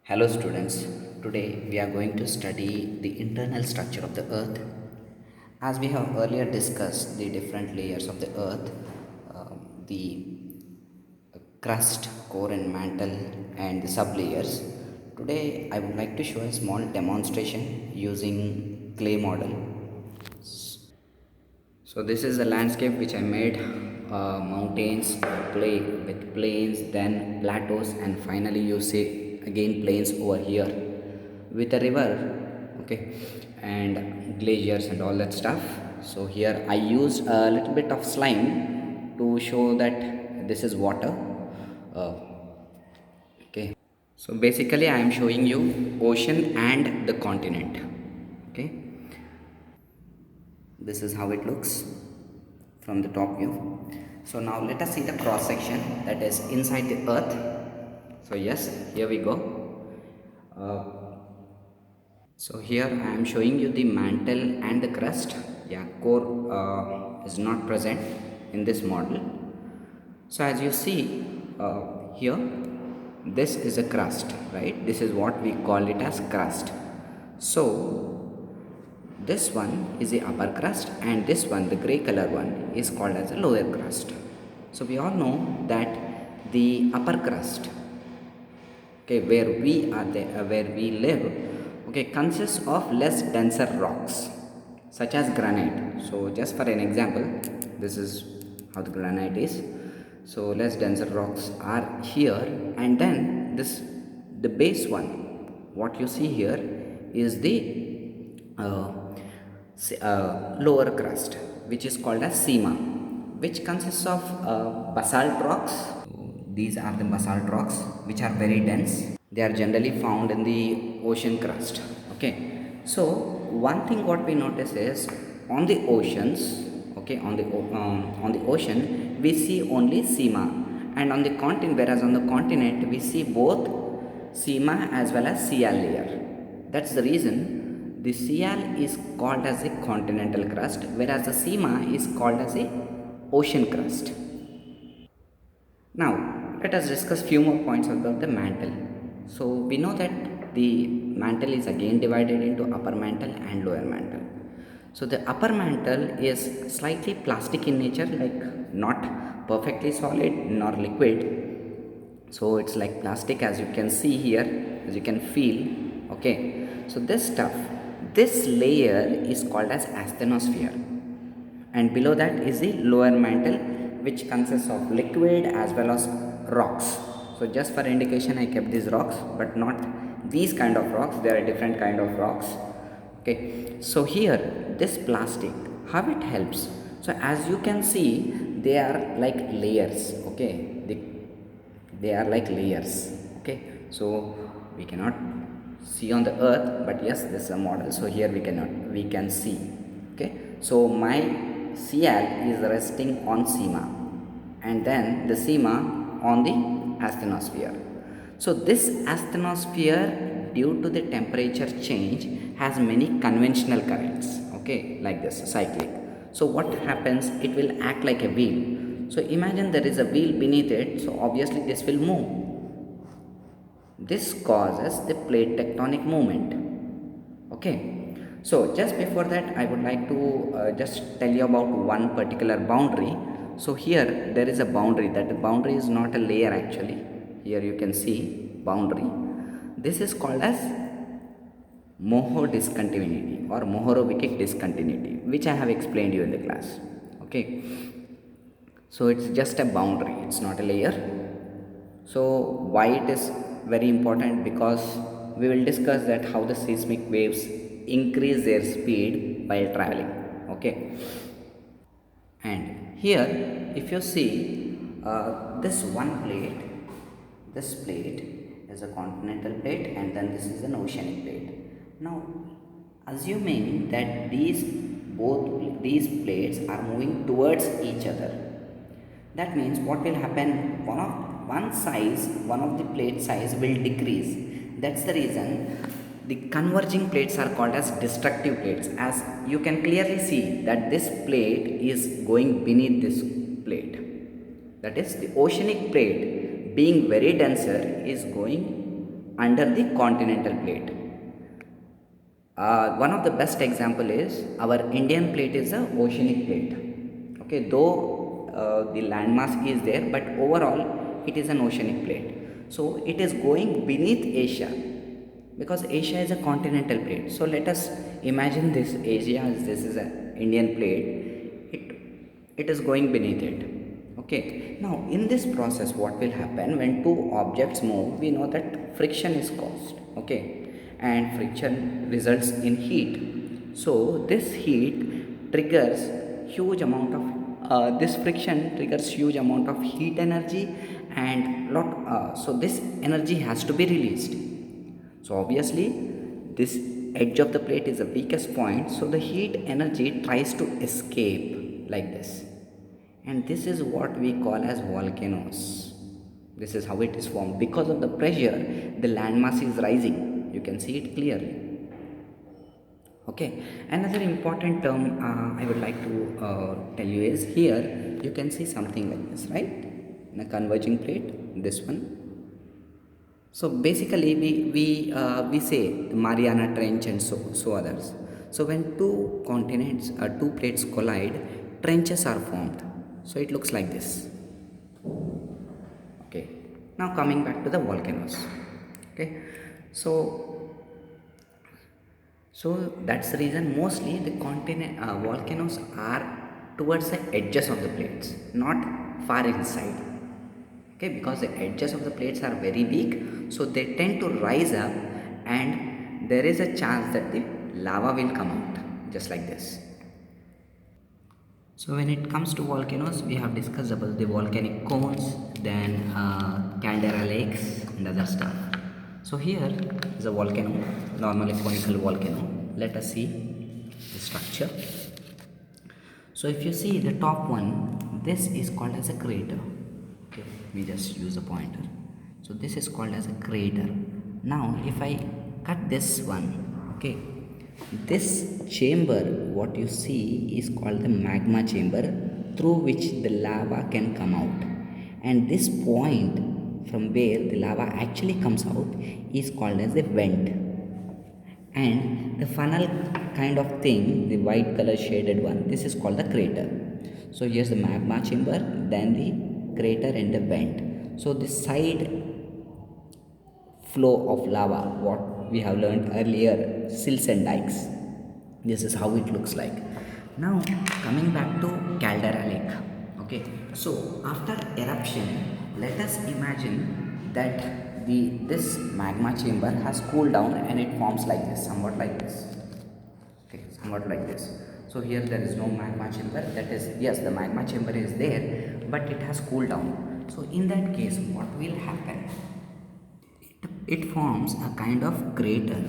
Hello students, today we are going to study the internal structure of the earth. As we have earlier discussed the different layers of the earth, the crust, core and mantle and the sublayers. Today I would like to show a small demonstration using clay model. So this is the landscape which I made, mountains, with plains, then plateaus, and finally you see again plains over here with a river, okay, and glaciers and all that stuff. So here I used a little bit of slime to show that this is water. Uh, okay, so basically I am showing you ocean and the continent. Okay, this is how it looks from the top view. So now let us see the cross section, that is inside the earth. So yes, here we go. uh, so here I am showing you the mantle and the crust. Yeah, core is not present in this model. So as you see, here this is a crust, right? This is what we call it as crust. So this one is the upper crust and this one, the gray color one, is called as a lower crust. So we all know that the upper crust, okay, where we live, okay, consists of less denser rocks such as granite. So just for an example, this is how the granite is. So less denser rocks are here, and then this, the base one, what you see here is the uh, lower crust, which is called as sema, which consists of basalt rocks. These are the basalt rocks which are very dense. They are generally found in the ocean crust. Okay. So one thing what we notice is on the oceans, okay, on the ocean we see only sema, and on the continent, whereas on the continent we see both sema as well as sea layer. That's the reason the Sial is called as a continental crust, whereas the Sema is called as a ocean crust. Now, let us discuss few more points about the mantle. So, we know that the mantle is again divided into upper mantle and lower mantle. So, the upper mantle is slightly plastic in nature, like not perfectly solid nor liquid. So, it's like plastic, as you can see here, as you can feel. Okay, so this layer is called as asthenosphere, and below that is the lower mantle, which consists of liquid as well as rocks. So just for indication I kept these rocks, but not these kind of rocks, there are different kind of rocks. Okay, so here this plastic, how it helps, so as you can see they are like layers. Okay, they are like layers. Okay, so we cannot see on the earth, but yes, this is a model, so here we can see. Okay, so my Cl is resting on sema, and then the sema on the asthenosphere. So this asthenosphere, due to the temperature change, has many conventional currents, okay, like this cyclic. So what happens, it will act like a wheel. So imagine there is a wheel beneath it, so obviously this will move. This causes the plate tectonic movement. Okay, so just before that I would like to just tell you about one particular boundary. So here there is a boundary, that the boundary is not a layer actually. Here you can see boundary. This is called as moho discontinuity or mohorovic discontinuity, which I have explained you in the class. Okay, so it's just a boundary, it's not a layer. So why it is very important, because we will discuss that how the seismic waves increase their speed while traveling. Okay, and here if you see, this one plate, this plate is a continental plate, and then this is an oceanic plate. Now assuming that these plates are moving towards each other, that means what will happen, one of the plate size will decrease. That's the reason the converging plates are called as destructive plates, as you can clearly see that this plate is going beneath this plate. That is, the oceanic plate being very denser is going under the continental plate. One of the best example is our Indian plate is a oceanic plate. Okay, though the landmass is there, but overall it is an oceanic plate. So it is going beneath Asia because Asia is a continental plate. So let us imagine this Asia as this is an Indian plate. It is going beneath it. Okay. Now in this process, what will happen when two objects move? We know that friction is caused. Okay, and friction results in heat. So this heat triggers huge amount of this friction triggers huge amount of heat energy and so this energy has to be released. So obviously this edge of the plate is the weakest point, so the heat energy tries to escape like this, and this is what we call as volcanoes. This is how it is formed. Because of the pressure, the landmass is rising. You can see it clearly. Okay, another important term I would like to tell you is here you can see something like this, right? In a converging plate, this one. So basically, we say the Mariana Trench and so others. So when two continents or two plates collide, trenches are formed. So it looks like this. Okay. Now coming back to the volcanoes. Okay. So that's the reason mostly the volcanoes are towards the edges of the plates, not far inside. Okay, because the edges of the plates are very weak, so they tend to rise up, and there is a chance that the lava will come out just like this. So when it comes to volcanoes, we have discussed about the volcanic cones, then caldera lakes and other stuff. So here is a volcano, normally conical volcano. Let us see the structure. So if you see the top one, this is called as a crater. Okay, we just use a pointer. So this is called as a crater. Now if I cut this one, okay, this chamber what you see is called the magma chamber, through which the lava can come out, and this point from where the lava actually comes out is called as a vent, and the funnel kind of thing, the white color shaded one, this is called the crater. So here's the magma chamber, then the crater and the vent. So the side flow of lava, what we have learned earlier, silts and dikes, this is how it looks like. Now coming back to caldera lake. Okay, so after eruption, let us imagine that this magma chamber has cooled down and it forms like this, somewhat like this. Okay, somewhat like this. So here there is no magma chamber, that is, yes, the magma chamber is there, but it has cooled down. So in that case, what will happen? It forms a kind of crater.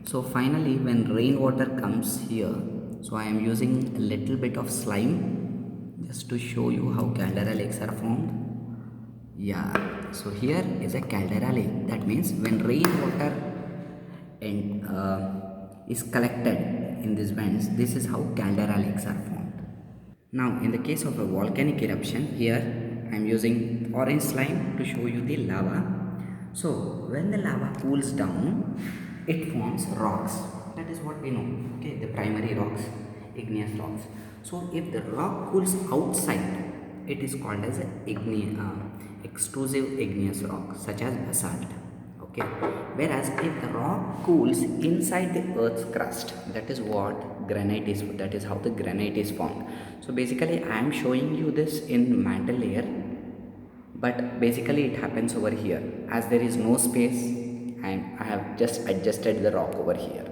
So finally, when rainwater comes here, so I am using a little bit of slime just to show you how caldera lakes are formed. Yeah, so here is a caldera lake. That means when rainwater is collected in these vents, this is how caldera lakes are formed. Now in the case of a volcanic eruption, here I am using orange slime to show you the lava. So when the lava cools down, it forms rocks. That is what we know. Okay, the primary rocks, igneous rocks. So if the rock cools outside, it is called as extrusive igneous rock, such as basalt. Okay, whereas if the rock cools inside the earth's crust, that is what granite is. That is how the granite is formed. So basically, I am showing you this in mantle layer, but basically it happens over here. As there is no space, I have just adjusted the rock over here.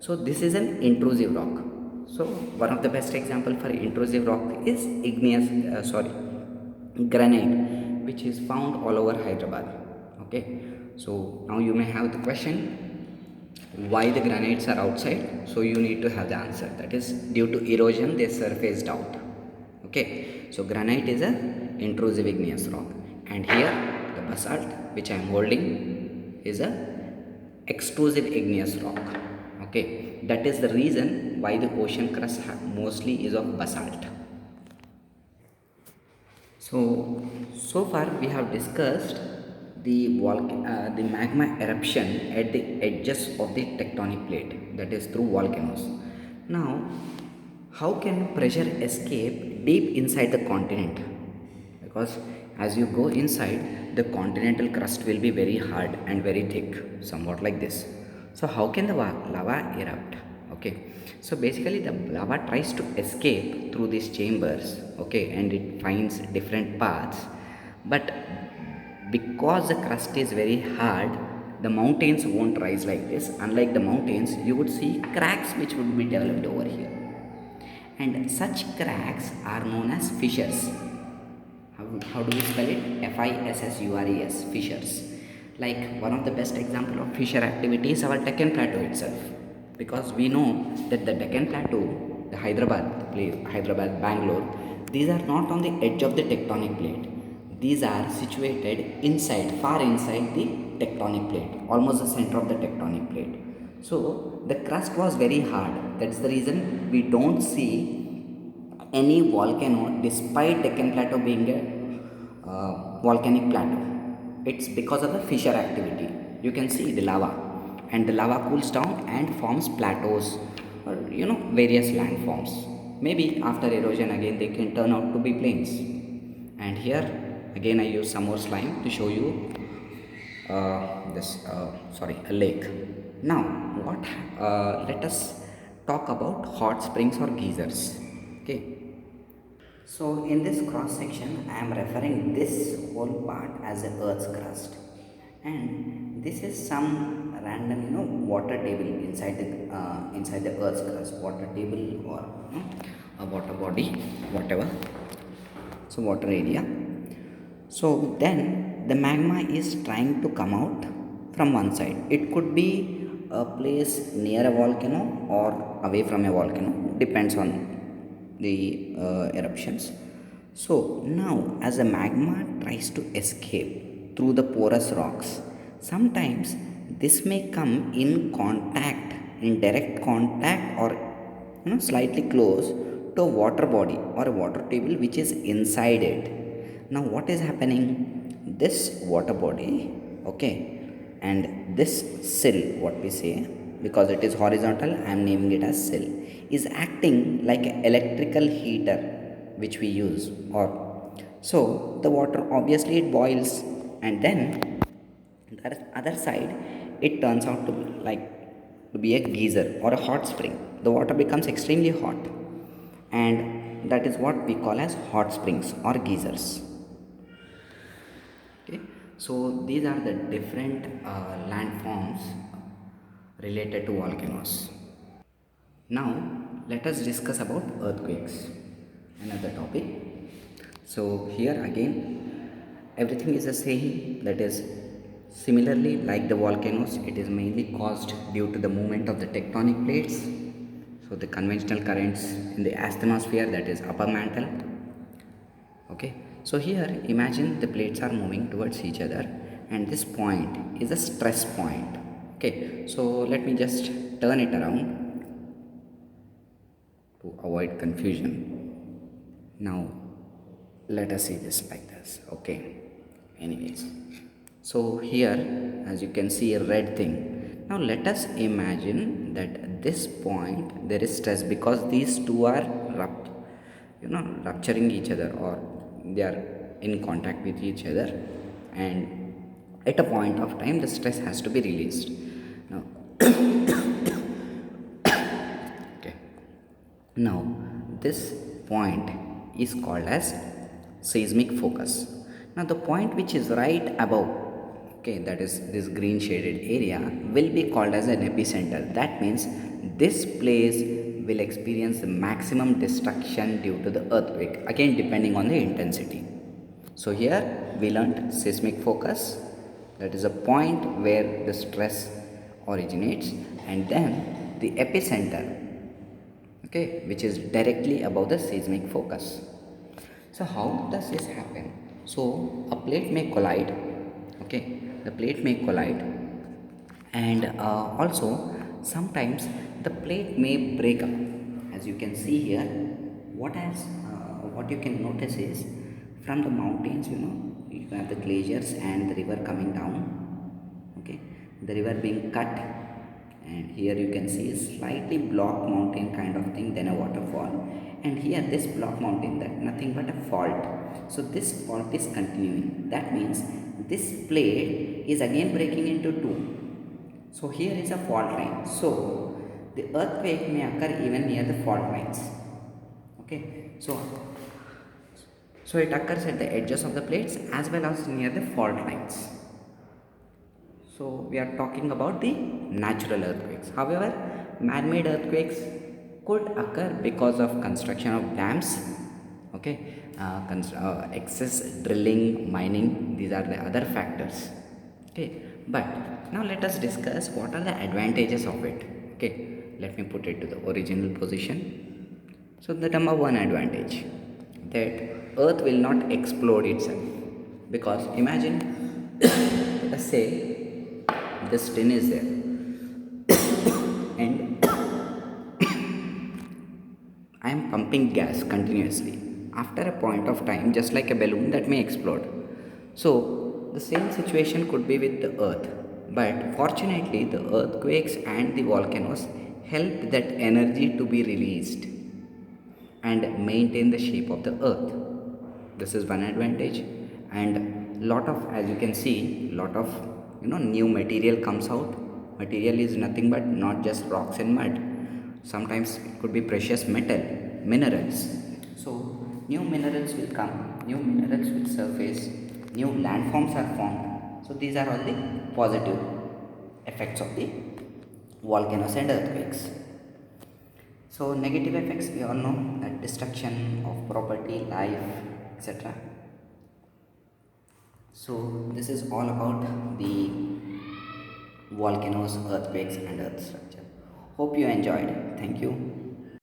So this is an intrusive rock. So one of the best example for intrusive rock is granite, which is found all over Hyderabad. Okay, so now you may have the question, why the granites are outside? So you need to have the answer. That is due to erosion, they surfaced out. Okay, so granite is a intrusive igneous rock, and here the basalt which I am holding is a extrusive igneous rock. Okay, that is the reason why the ocean crust mostly is of basalt. So far we have discussed the magma eruption at the edges of the tectonic plate, that is through volcanoes. Now, how can pressure escape deep inside the continent? Because as you go inside, the continental crust will be very hard and very thick, somewhat like this. So how can the lava erupt? Okay, so basically the lava tries to escape through these chambers, okay, and it finds different paths. But because the crust is very hard, the mountains won't rise like this. Unlike the mountains, you would see cracks which would be developed over here, and such cracks are known as fissures. How do we spell it? Fissures, fissures. Like one of the best example of fissure activity is our Deccan Plateau itself, because we know that the Deccan Plateau, the Hyderabad, Bangalore, these are not on the edge of the tectonic plate. These are situated inside, far inside the tectonic plate, almost the center of the tectonic plate. So the crust was very hard. That's the reason we don't see any volcano despite Deccan Plateau being a volcanic plateau. It's because of the fissure activity. You can see the lava, and the lava cools down and forms plateaus, or various landforms. Maybe after erosion again they can turn out to be plains. And here again I use some more slime to show you a lake. Now what let us talk about hot springs or geysers. Okay, so in this cross section I am referring this whole part as the earth's crust, and this is some random water table inside the earth's crust, water table, or a water body, whatever. So water area. So then the magma is trying to come out from one side. It could be a place near a volcano or away from a volcano, depends on the eruptions. So now as the magma tries to escape through the porous rocks, sometimes this may come in contact, in direct contact, or slightly close to a water body or a water table which is inside it. Now what is happening? This water body, okay, and this sill, what we say, because it is horizontal I am naming it as sill, is acting like an electrical heater which we use. Or so the water, obviously it boils, and then the other side it turns out to be a geyser or a hot spring. The water becomes extremely hot, and that is what we call as hot springs or geysers. Okay, so these are the different landforms related to volcanoes. Now let us discuss about earthquakes, another topic. So here again everything is the same, that is similarly like the volcanoes, it is mainly caused due to the movement of the tectonic plates. So the conventional currents in the asthenosphere, that is upper mantle. Okay, so here imagine the plates are moving towards each other, and this point is a stress point. Okay, so let me just turn it around to avoid confusion. Now let us see this like this. Okay, anyways, so here as you can see a red thing. Now let us imagine that at this point there is stress because these two are rupturing each other, or they are in contact with each other, and at a point of time the stress has to be released. Now okay, now this point is called as seismic focus. Now the point which is right above, okay, that is this green shaded area, will be called as an epicenter. That means this place will experience the maximum destruction due to the earthquake, again depending on the intensity. So here we learnt seismic focus, that is a point where the stress originates, and then the epicenter, okay, which is directly above the seismic focus. So how does this happen? So a plate may collide, okay, the plate may collide, and also sometimes the plate may break up. As you can see here, what you can notice is from the mountains, you have the glaciers and the river coming down. Okay, the river being cut, and here you can see a slightly block mountain kind of thing, then a waterfall, and here this block mountain, that nothing but a fault. So this fault is continuing, that means this plate is again breaking into two. So here is a fault line, so the earthquake may occur even near the fault lines. Okay, so it occurs at the edges of the plates as well as near the fault lines. So we are talking about the natural earthquakes. However, man-made earthquakes could occur because of construction of dams. Okay, excess drilling, mining. These are the other factors. Okay, but now let us discuss what are the advantages of it. Okay, let me put it to the original position. So the number one advantage, that Earth will not explode itself, because imagine, let us say this tin is there, and I am pumping gas continuously. After a point of time, just like a balloon, that may explode. So the same situation could be with the Earth, but fortunately, the earthquakes and the volcanoes help that energy to be released and maintain the shape of the earth. This is one advantage. And lot of, as you can see, lot of new material comes out. Material is nothing but not just rocks and mud, sometimes it could be precious metal, minerals. So new minerals will come, new minerals will surface, new landforms are formed. So these are all the positive effects of the volcanoes and earthquakes. So negative effects, we all know, that destruction of property, life, etc. So this is all about the volcanoes, earthquakes and earth structure. Hope you enjoyed. Thank you.